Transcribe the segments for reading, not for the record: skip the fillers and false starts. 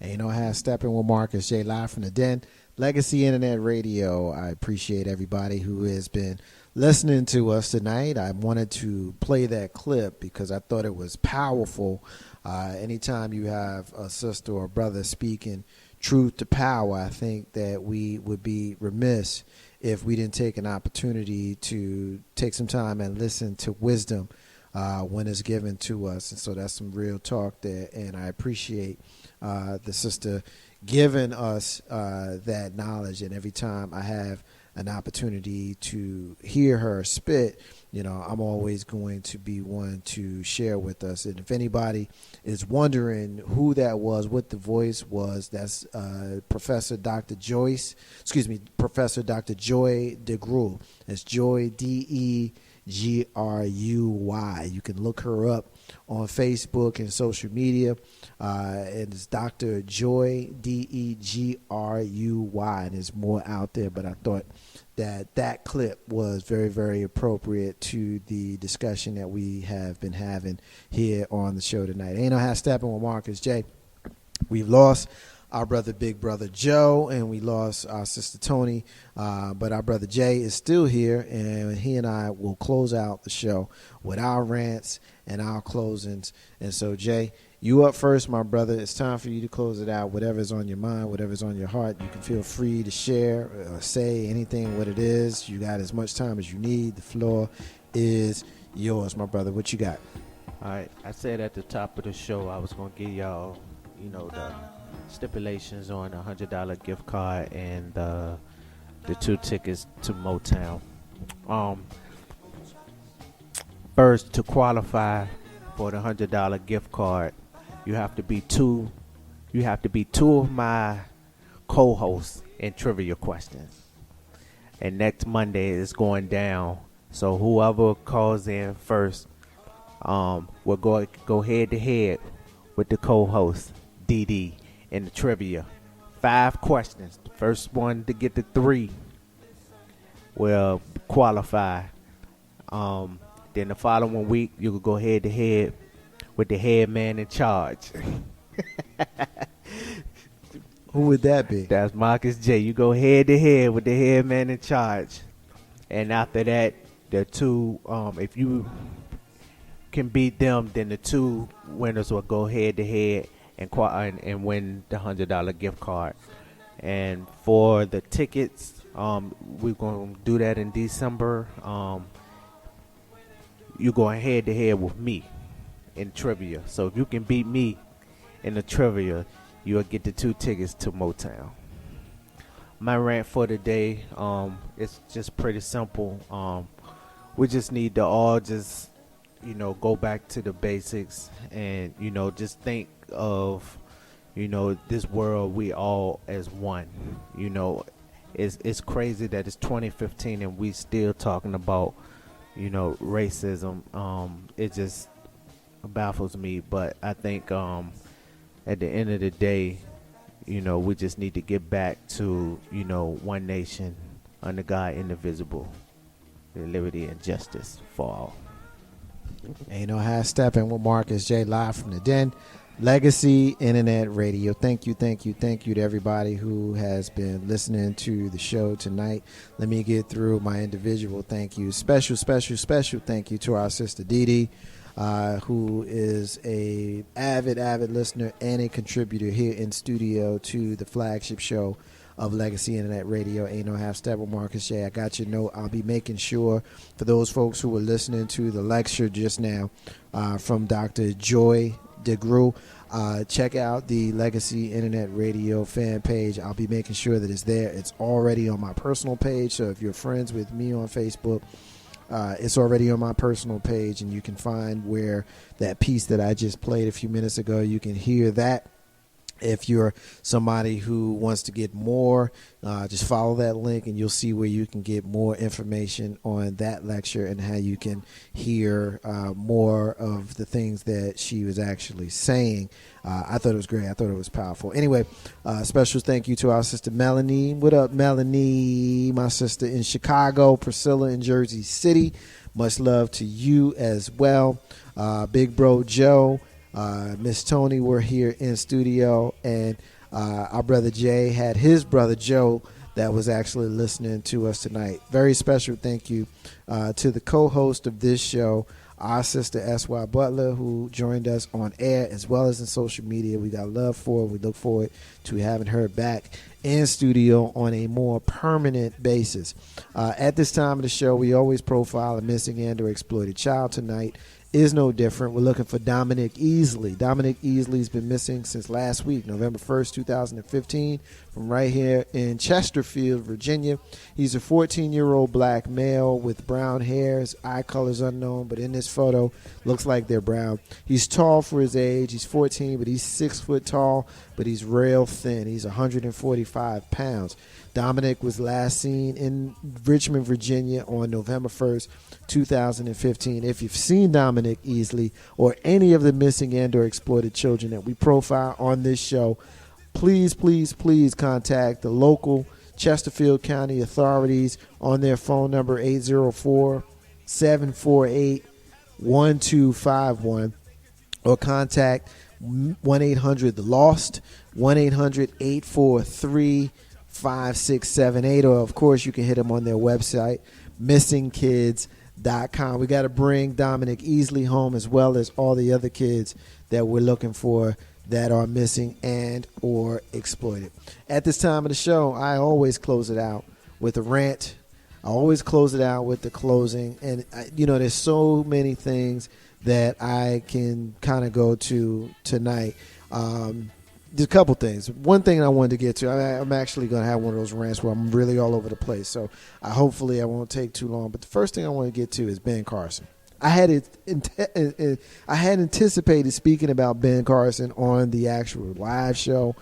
Ain't no half stepping with Marcus J. Live from the Den. Legacy Internet Radio. I appreciate everybody who has been listening to us tonight. I wanted to play that clip because I thought it was powerful. Anytime you have a sister or brother speaking truth to power, I think that we would be remiss if we didn't take an opportunity to take some time and listen to wisdom when it's given to us. And so that's some real talk there, and I appreciate the sister giving us that knowledge. And every time I have an opportunity to hear her spit, I'm always going to be one to share with us. And if anybody is wondering who that was, what the voice was, that's Professor Dr. Joy DeGruy. It's Joy, DEGRUY. You can look her up on Facebook and social media. And it's Dr. Joy, DEGRUY. And there's more out there, but I thought that clip was very, very appropriate to the discussion that we have been having here on the show tonight. Ain't no half stepping with Marcus J. We've lost our big brother Joe, and we lost our sister Tony, but our brother Jay is still here, and he and I will close out the show with our rants and our closings. And so, Jay, you up first, my brother. It's time for you to close it out. Whatever's on your mind, whatever's on your heart, you can feel free to share or say anything, what it is. You got as much time as you need. The floor is yours, my brother. What you got? All right. I said at the top of the show I was going to give y'all, the stipulations on a $100 gift card and the 2 tickets to Motown. First, to qualify for the $100 gift card, you have to be two of my co-hosts in trivia questions. And next Monday is going down. So whoever calls in first will go head to head with the co-host DD in the trivia. 5 questions. The first one to get the 3 will qualify. Then the following week you will go head to head with the head man in charge. Who would that be? That's Marcus J. You go head to head with the head man in charge. And after that, the 2, if you can beat them, then the 2 winners will go head to head and win the $100 gift card. And for the tickets, we're going to do that in December. You're going head to head with me in trivia. So if you can beat me in the trivia, you'll get the 2 tickets to Motown. My rant for today, it's just pretty simple. We just need to all just, go back to the basics and, just think of, this world, we all as one. It's crazy that it's 2015 and we still talking about, racism. It just baffles me, but I think at the end of the day, we just need to get back to, one nation under God, indivisible, liberty and justice for all. Ain't no half stepping with Marcus J. Live from the Den. Legacy Internet Radio. Thank you to everybody who has been listening to the show tonight. Let me get through my individual thank you. Special thank you to our sister Dee who is a avid listener and a contributor here in studio to the flagship show of Legacy Internet Radio. Ain't no half step with Marcus J. I got your note. I'll be making sure for those folks who were listening to the lecture just now from Dr. Joy DeGruy, check out the Legacy Internet Radio fan page. I'll be making sure that it's there. It's already on my personal page, so if you're friends with me on Facebook, it's already on my personal page, and you can find where that piece that I just played a few minutes ago, you can hear that. If you're somebody who wants to get more, just follow that link and you'll see where you can get more information on that lecture and how you can hear more of the things that she was actually saying. I thought it was great. I thought it was powerful. Anyway, special thank you to our sister Melanie. What up, Melanie? My sister in Chicago, Priscilla in Jersey City. Much love to you as well. Big bro Joe. Miss Tony were here in studio, and our brother Jay had his brother Joe that was actually listening to us tonight. Very special thank you to the co-host of this show, our sister S.Y. Butler, who joined us on air as well as in social media. We got love for her. We look forward to having her back in studio on a more permanent basis. At this time of the show, we always profile a missing and or exploited child. Tonight is no different. We're looking for Dominic Easley. Dominic Easley's been missing since last week, November 1st, 2015, from right here in Chesterfield, Virginia. He's a 14-year-old black male with brown hair. His eye color's unknown, but in this photo, looks like they're brown. He's tall for his age. He's 14, but he's 6 foot tall, but he's real thin. He's 145 pounds. Dominic was last seen in Richmond, Virginia on November 1st, 2015. If you've seen Dominic Easley or any of the missing and or exploited children that we profile on this show, please, please, please contact the local Chesterfield County authorities on their phone number 804-748-1251 or contact 1-800-THE-LOST, 1-800-843-5678, or of course you can hit them on their website, missingkids.com. We got to bring Dominic Easley home as well as all the other kids that we're looking for that are missing and or exploited. At this time of the show, I always close it out with a rant. I always close it out with the closing. And, there's so many things that I can kind of go to tonight. There's a couple things. One thing I wanted to get to, I'm actually going to have one of those rants where I'm really all over the place. So hopefully I won't take too long. But the first thing I want to get to is Ben Carson. I had anticipated speaking about Ben Carson on the actual live show.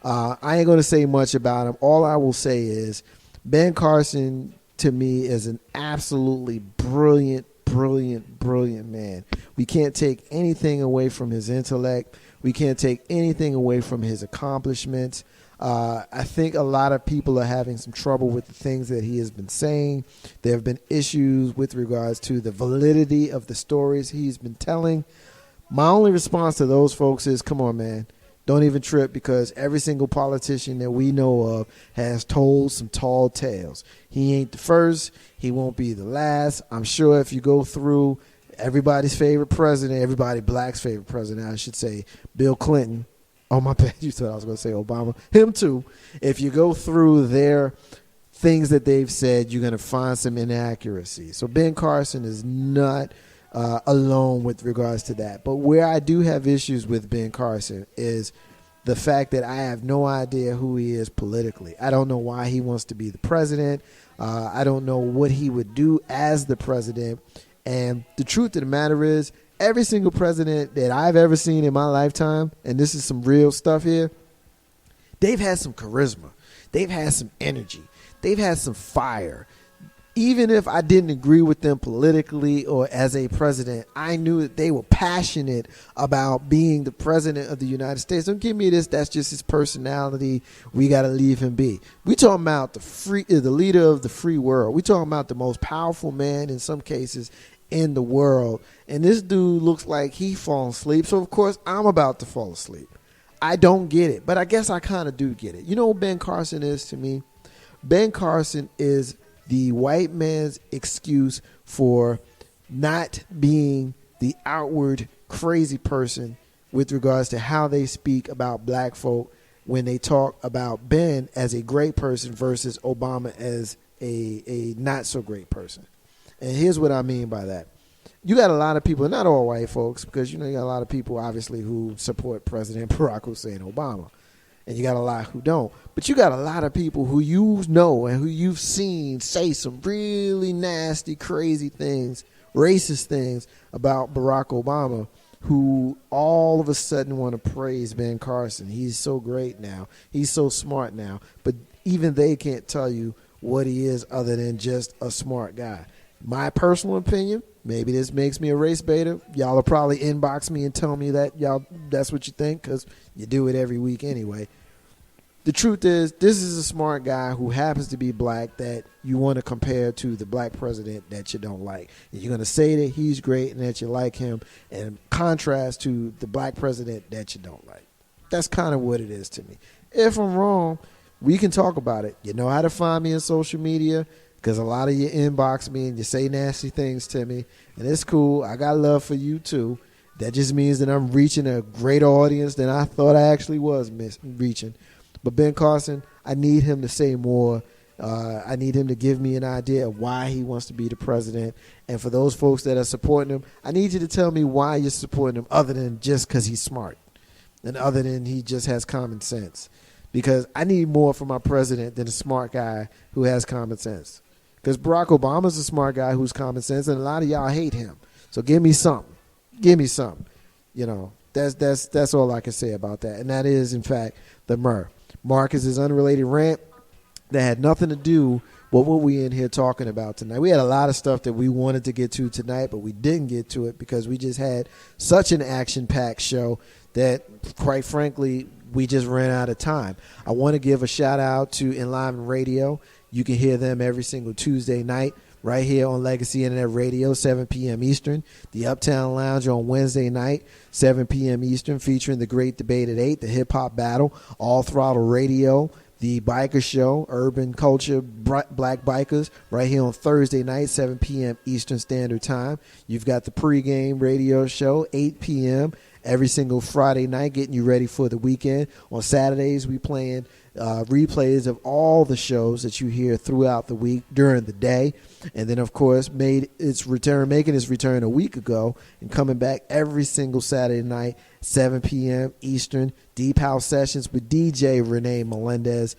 I ain't going to say much about him. All I will say is Ben Carson, to me, is an absolutely brilliant man. We can't take anything away from his intellect. We can't take anything away from his accomplishments. I think a lot of people are having some trouble with the things that he has been saying. There have been issues with regards to the validity of the stories he's been telling. My only response to those folks is, come on, man. Don't even trip, because every single politician that we know of has told some tall tales. He ain't the first. He won't be the last. I'm sure if you go through everybody's favorite president, everybody black's favorite president, I should say, Bill Clinton. Oh, my bad. You thought I was going to say Obama. Him too. If you go through their things that they've said, you're going to find some inaccuracy. So Ben Carson is not alone with regards to that. But where I do have issues with Ben Carson is the fact that I have no idea who he is politically. I don't know why he wants to be the president. I don't know what he would do as the president. And the truth of the matter is, every single president that I've ever seen in my lifetime, and this is some real stuff here, they've had some charisma. They've had some energy. They've had some fire. Even if I didn't agree with them politically or as a president, I knew that they were passionate about being the president of the United States. Don't give me this, that's just his personality. We got to leave him be. We talking about the leader of the free world. We talking about the most powerful man in some cases in the world, and this dude looks like he falling asleep. So of course I'm about to fall asleep. I don't get it, but I guess I kind of do get it. You know what Ben Carson is to me? Ben Carson is the white man's excuse for not being the outward crazy person with regards to how they speak about black folk when they talk about Ben as a great person versus Obama as a not so great person. And here's what I mean by that. You got a lot of people, not all white folks, because you got a lot of people obviously who support President Barack Hussein Obama, and you got a lot who don't. But you got a lot of people who you know and who you've seen say some really nasty, crazy things, racist things about Barack Obama, who all of a sudden want to praise Ben Carson. He's so great now. He's so smart now. But even they can't tell you what he is other than just a smart guy. My personal opinion, maybe this makes me a race beta. Y'all will probably inbox me and tell me that y'all that's what you think, because you do it every week anyway. the truth is, this is a smart guy who happens to be black that you want to compare to the black president that you don't like. And you're going to say that he's great and that you like him, in contrast to the black president that you don't like. That's kind of what it is to me. If I'm wrong, we can talk about it. You know how to find me on social media, because a lot of you inbox me and you say nasty things to me, and it's cool. I got love for you too. That just means that I'm reaching a greater audience than I thought I actually was reaching. But Ben Carson, I need him to say more. I need him to give me an idea of why he wants to be the president. And for those folks that are supporting him, I need you to tell me why you're supporting him, other than just because he's smart and other than he just has common sense. Because I need more from my president than a smart guy who has common sense. Because Barack Obama's a smart guy who's common sense, and a lot of y'all hate him. So give me something. Give me something. You know, that's all I can say about that. And that is, in fact, the Murr. Marcus's unrelated rant that had nothing to do with what we in here talking about tonight. We had a lot of stuff that we wanted to get to tonight, but we didn't get to it because we just had such an action-packed show that, quite frankly, we just ran out of time. I want to give a shout-out to Enliven Radio. You can hear them every single Tuesday night right here on Legacy Internet Radio, 7 p.m. Eastern. The Uptown Lounge on Wednesday night, 7 p.m. Eastern, featuring the Great Debate at 8, the Hip-Hop Battle, All Throttle Radio, the Biker Show, Urban Culture, Black Bikers, right here on Thursday night, 7 p.m. Eastern Standard Time. You've got the pregame radio show, 8 p.m. every single Friday night, getting you ready for the weekend. On Saturdays, we playing replays of all the shows that you hear throughout the week during the day. And then, of course, making its return a week ago and coming back every single Saturday night, 7 p.m. Eastern, Deep House Sessions with DJ Renee Melendez,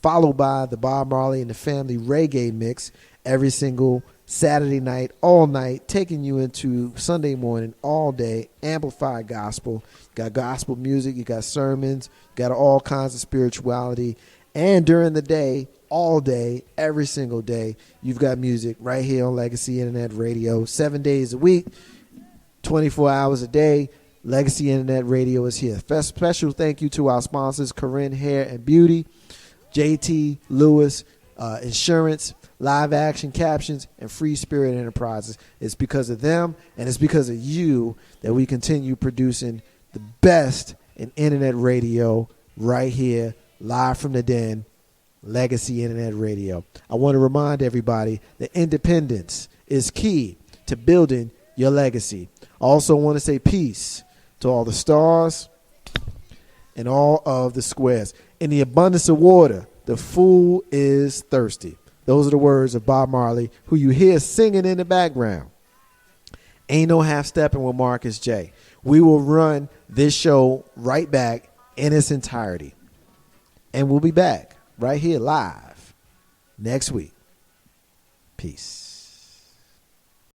followed by the Bob Marley and the Family Reggae Mix every single Saturday night, all night, taking you into Sunday morning, all day, amplified gospel. You got gospel music, you got sermons, you got all kinds of spirituality. And during the day, all day, every single day, you've got music right here on Legacy Internet Radio, 7 days a week, 24 hours a day. Legacy Internet Radio is here. Special thank you to our sponsors, Corinne Hair and Beauty, JT Lewis Insurance, Live Action Captions, and Free Spirit Enterprises. It's because of them and it's because of you that we continue producing the best in internet radio right here, live from the den, Legacy Internet Radio. I want to remind everybody that independence is key to building your legacy. I also want to say peace to all the stars and all of the squares. In the abundance of water, the fool is thirsty. Those are the words of Bob Marley, who you hear singing in the background. Ain't no half stepping with Marcus J. We will run this show right back in its entirety. And we'll be back right here live next week. Peace.